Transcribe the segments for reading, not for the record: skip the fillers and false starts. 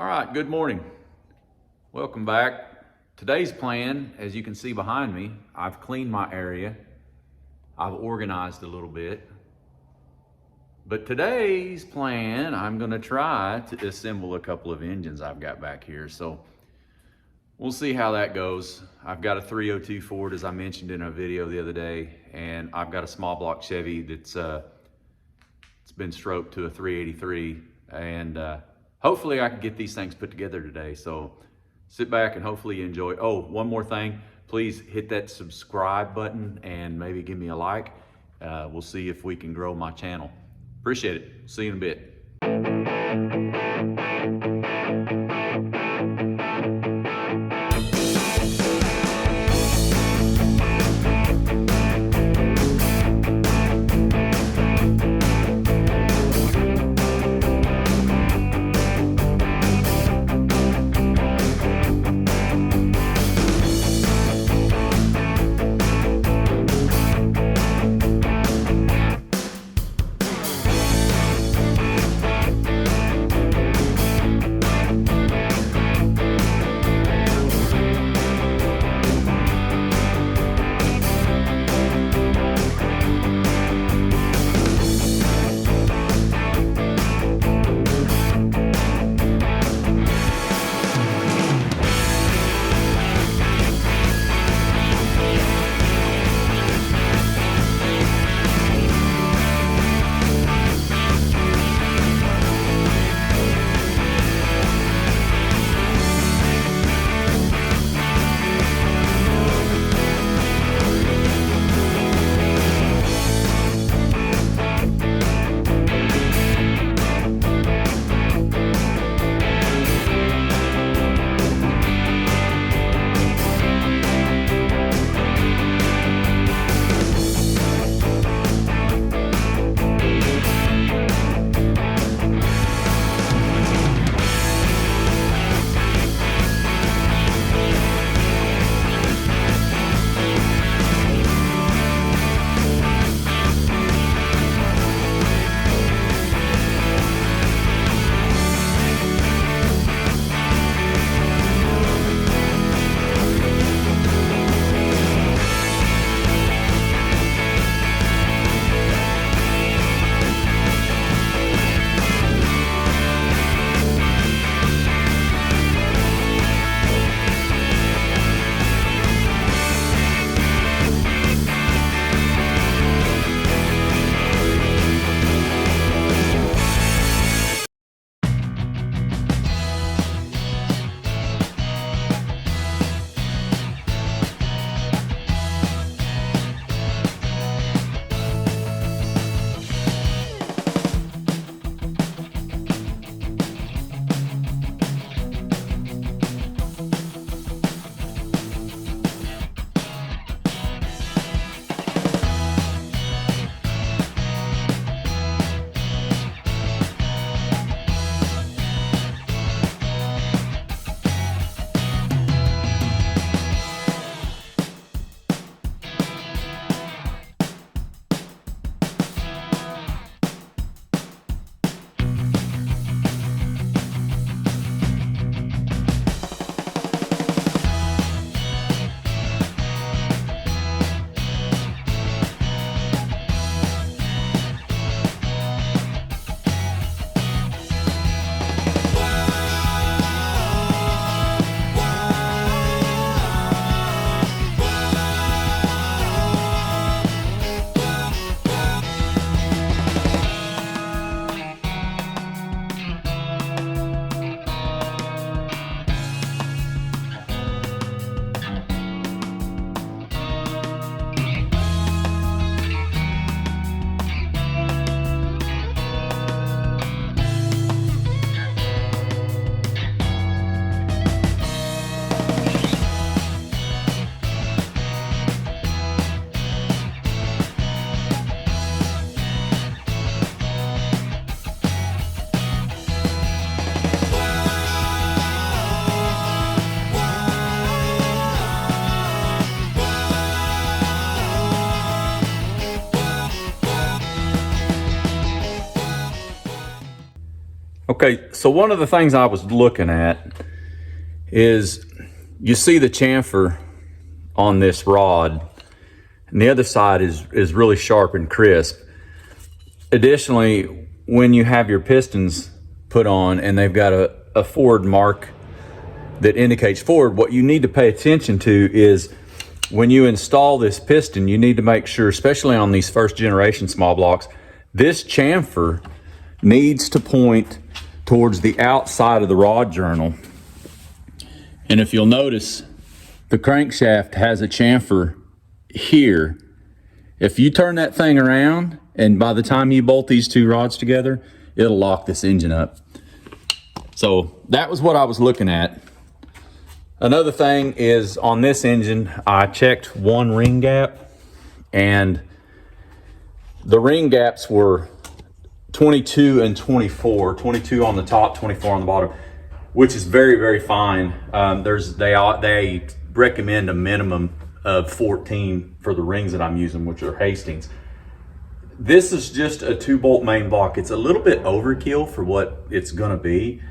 All right, good morning. Welcome back. Today's plan, as you can see behind me, I've cleaned my area. I've organized a little bit. But today's plan, I'm gonna try to assemble a couple of engines I've got back here. So we'll see how that goes. I've got a 302 Ford, as I mentioned in a video the other day, and I've got a small block Chevy that's it's been stroked to a 383, and hopefully I can get these things put together today. So sit back and hopefully you enjoy. Oh, one more thing, please hit that subscribe button and maybe give me a like. We'll see if we can grow my channel. Appreciate it. See you in a bit. Okay, so one of the things I was looking at is you see the chamfer on this rod, and the other side is really sharp and crisp. Additionally, when you have your pistons put on and they've got a forward mark that indicates forward, what you need to pay attention to is when you install this piston, you need to make sure, especially on these first generation small blocks, this chamfer needs to point towards the outside of the rod journal. And if you'll notice, the crankshaft has a chamfer here. If you turn that thing around, and by the time you bolt these two rods together, it'll lock this engine up. So that was what I was looking at. Another thing is on this engine, I checked one ring gap, and the ring gaps were 22 and 24, 22 on the top, 24 on the bottom, which is very, very fine. They recommend a minimum of 14 for the rings that I'm using, which are Hastings. This is just a 2-bolt main block. It's a little bit overkill for what it's gonna be.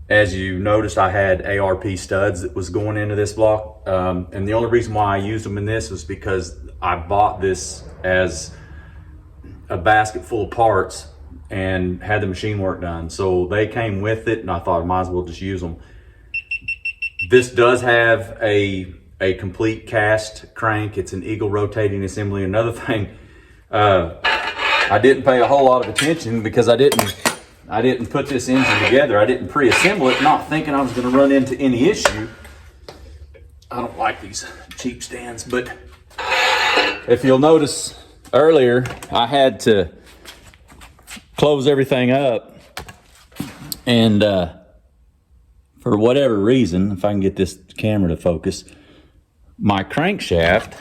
As you noticed, I had ARP studs that was going into this block. And the only reason why I used them in this was because I bought this as a basket full of parts and had the machine work done. So they came with it, and I thought I might as well just use them. This does have a complete cast crank. It's an eagle rotating assembly. Another thing, I didn't pay a whole lot of attention because I didn't put this engine together. I didn't pre-assemble it, not thinking I was going to run into any issue. I don't like these cheap stands, but if you'll notice earlier, I had to close everything up, and for whatever reason, if I can get this camera to focus, my crankshaft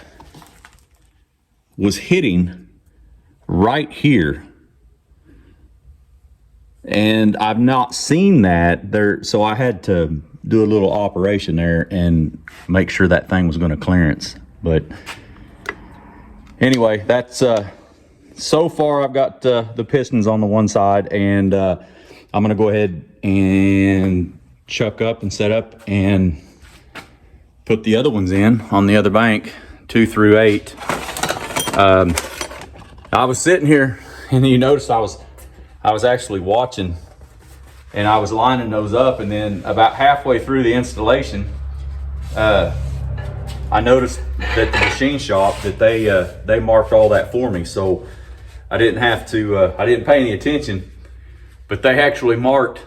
was hitting right here. And I've not seen that there, so I had to do a little operation there and make sure that thing was going to clearance. But anyway, that's so far I've got the pistons on the one side, and I'm going to go ahead and chuck up and set up and put the other ones in on the other bank, 2 through 8. I was sitting here, and you noticed I was actually watching, and I was lining those up, and then about halfway through the installation, I noticed that the machine shop, that they marked all that for me, so I didn't have to, I didn't pay any attention, but they actually marked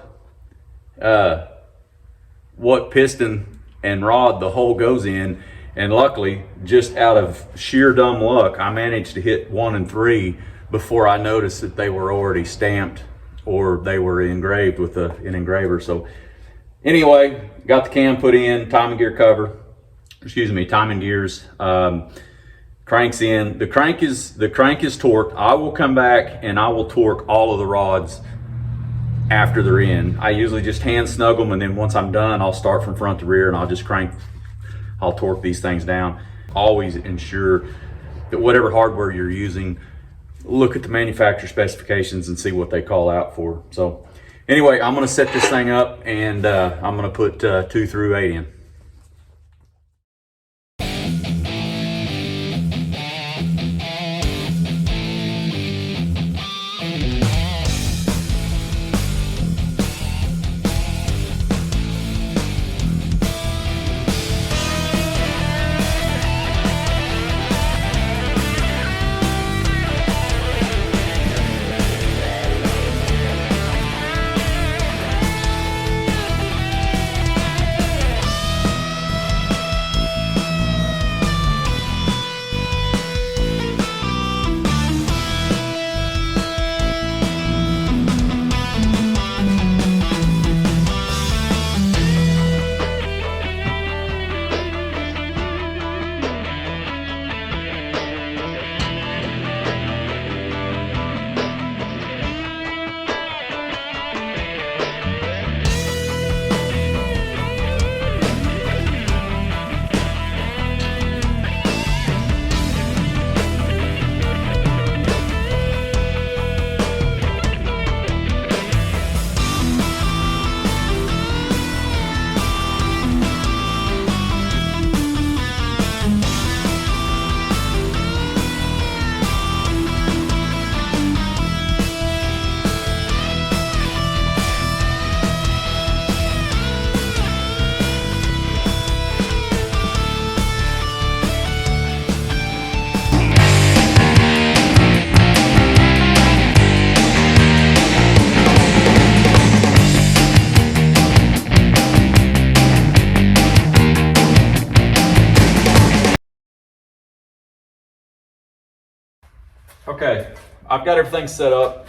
what piston and rod the hole goes in. And luckily, just out of sheer dumb luck, I managed to hit 1 and 3 before I noticed that they were already stamped or they were engraved with an engraver. So anyway, got the cam put in, timing gear cover, timing gears, cranks in. The crank is torqued. I will come back and I will torque all of the rods after they're in. I usually just hand snug them, and then once I'm done, I'll start from front to rear and I'll just I'll torque these things down. Always ensure that whatever hardware you're using, look at the manufacturer specifications and see what they call out for. So anyway, I'm gonna set this thing up, and I'm gonna put 2 through 8 in. Okay, I've got everything set up.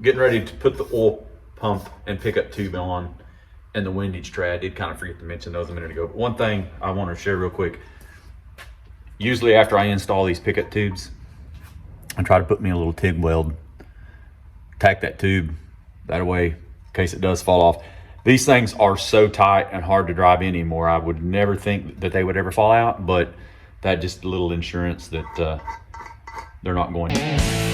Getting ready to put the oil pump and pickup tube on and the windage tray. I did kind of forget to mention those a minute ago. But one thing I want to share real quick. Usually after I install these pickup tubes, I try to put me a little TIG weld, tack that tube that way in case it does fall off. These things are so tight and hard to drive in anymore. I would never think that they would ever fall out, but that just a little insurance that they're not going to.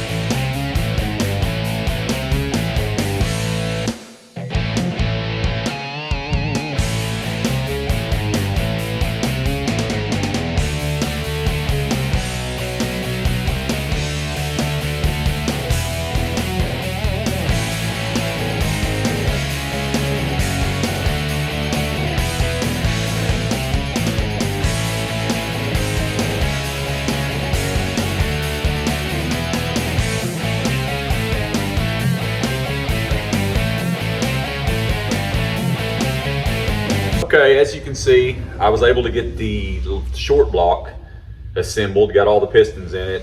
Okay, as you can see, I was able to get the short block assembled, got all the pistons in it.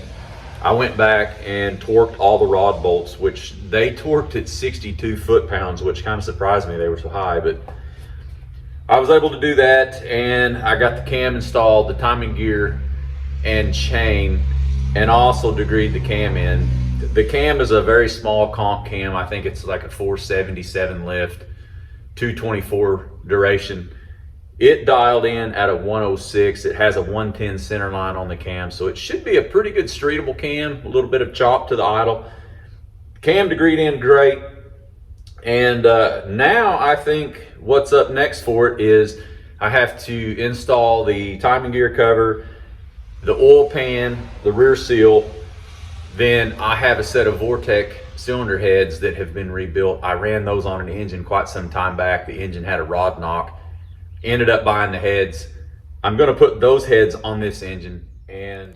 I went back and torqued all the rod bolts, which they torqued at 62 foot-pounds, which kind of surprised me, they were so high, but I was able to do that, and I got the cam installed, the timing gear and chain, and also degreed the cam in. The cam is a very small comp cam. I think it's like a 477 lift, 224 duration. It dialed in at a 106. It has a 110 center line on the cam, so it should be a pretty good streetable cam. A little bit of chop to the idle. Cam degreed in great. And now I think what's up next for it is I have to install the timing gear cover, the oil pan, the rear seal. Then I have a set of Vortec cylinder heads that have been rebuilt. I ran those on an engine quite some time back. The engine had a rod knock. Ended up buying the heads. I'm going to put those heads on this engine, and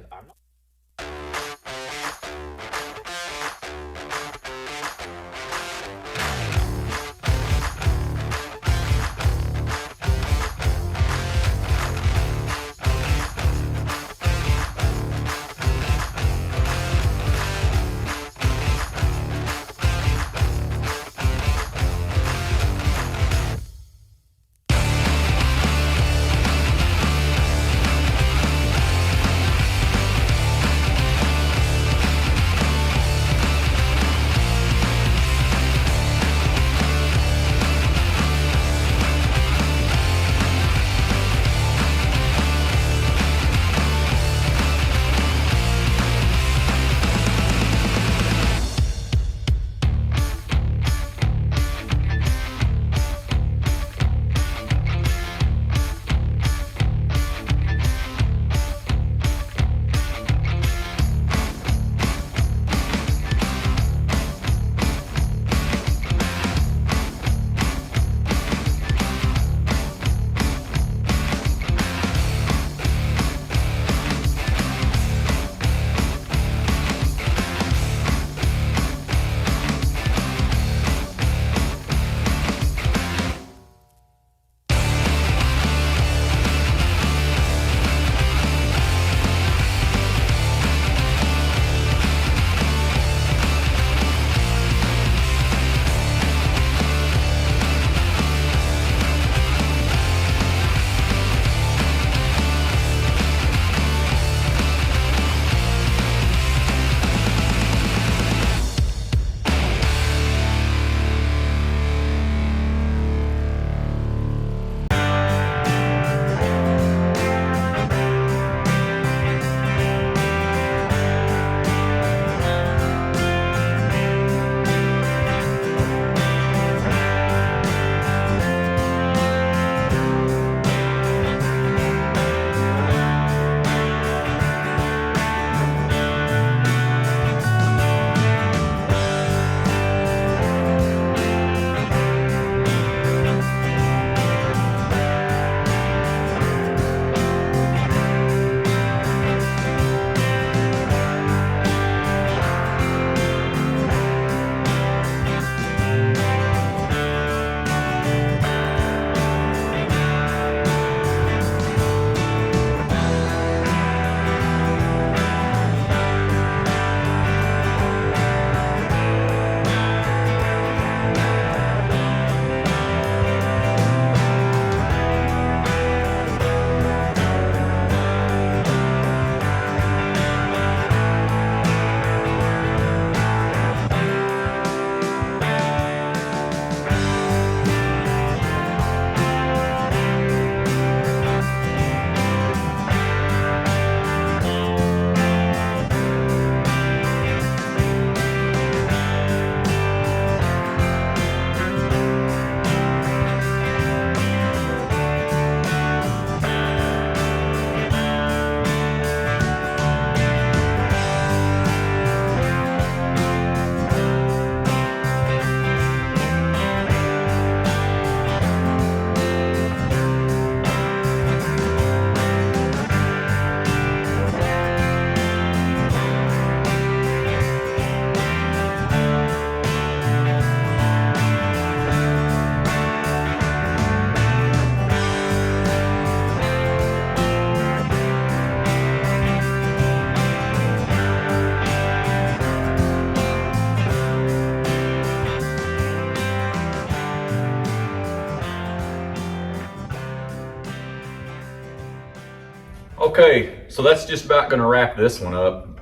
Okay, so that's just about gonna wrap this one up.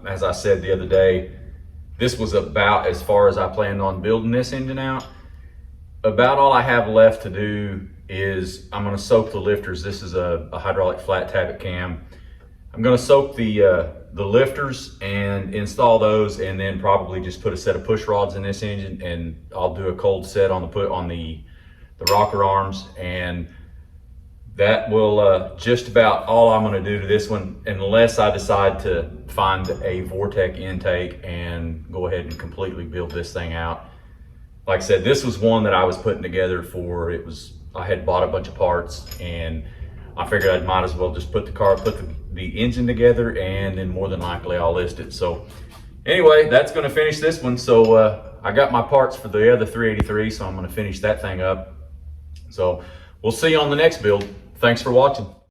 As I said the other day, this was about as far as I planned on building this engine out. About all I have left to do is I'm gonna soak the lifters. This is a hydraulic flat tappet cam. I'm gonna soak the lifters and install those, and then probably just put a set of push rods in this engine, and I'll do a cold set on the rocker arms, and that will just about all I'm gonna do to this one, unless I decide to find a Vortec intake and go ahead and completely build this thing out. Like I said, this was one that I was putting together for, I had bought a bunch of parts, and I figured I might as well just put the engine together, and then more than likely I'll list it. So anyway, that's gonna finish this one. So I got my parts for the other 383, so I'm gonna finish that thing up. So we'll see you on the next build. Thanks for watching.